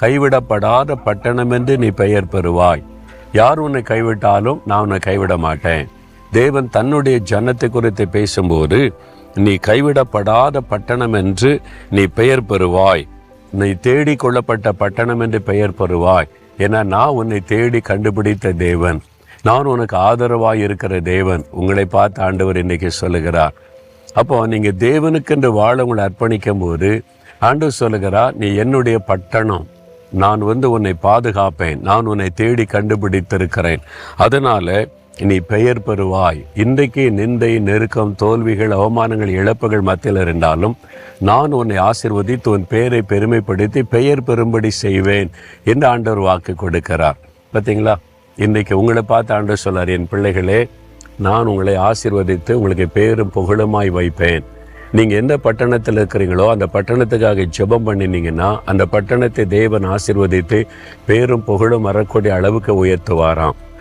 கைவிடப்படாத பட்டணம் என்று நீ பெயர் பெறுவாய். யார் உன்னை கைவிட்டாலும் நான் உன்னை கைவிட மாட்டேன். தேவன் தன்னுடைய ஜனத்தை குறித்து பேசும்போது, நீ கைவிடப்படாத பட்டணம் என்று நீ பெயர் பெறுவாய், நீ தேடி கொள்ளப்பட்ட பட்டணம் என்று பெயர் பெறுவாய். ஏன்னா நான் உன்னை தேடி கண்டுபிடித்த தேவன், நான் உனக்கு ஆதரவாய் இருக்கிற தேவன். உங்களை பார்த்து ஆண்டவர் இன்னைக்கு சொல்லுகிறார். அப்போ நீங்க தேவனுக்கென்று வாழ உங்களை அர்ப்பணிக்கும் போது ஆண்டவர் சொல்லுகிறார், நீ என்னுடைய பட்டணம், நான் உன்னை பாதுகாப்பேன், நான் உன்னை தேடி கண்டுபிடித்திருக்கிறேன், அதனால நீ பெயர் பெறுவாய். இன்றைக்கு நிந்தை, நெருக்கம், தோல்விகள், அவமானங்கள், இழப்புகள் மத்தியில் இருந்தாலும் நான் உன்னை ஆசீர்வதித்து உன் பெயரை பெருமைப்படுத்தி பெயர் பெறும்படி செய்வேன் என்று ஆண்டவர் வாக்கு கொடுக்கிறார். பார்த்தீங்களா? இன்றைக்கு உங்களை பார்த்து ஆண்டவர் சொல்லார், என் பிள்ளைகளே, நான் உங்களை ஆசீர்வதித்து உங்களுக்கு பேரும் புகழுமாய் வைப்பேன். நீங்கள் எந்த பட்டணத்தில் இருக்கிறீங்களோ அந்த பட்டணத்துக்காக ஜெபம் பண்ணினீங்கன்னா அந்த பட்டணத்தை தேவன் ஆசீர்வதித்து பேரும் புகழும் வரக்கூடிய அளவுக்கு உயர்த்துவாராம்.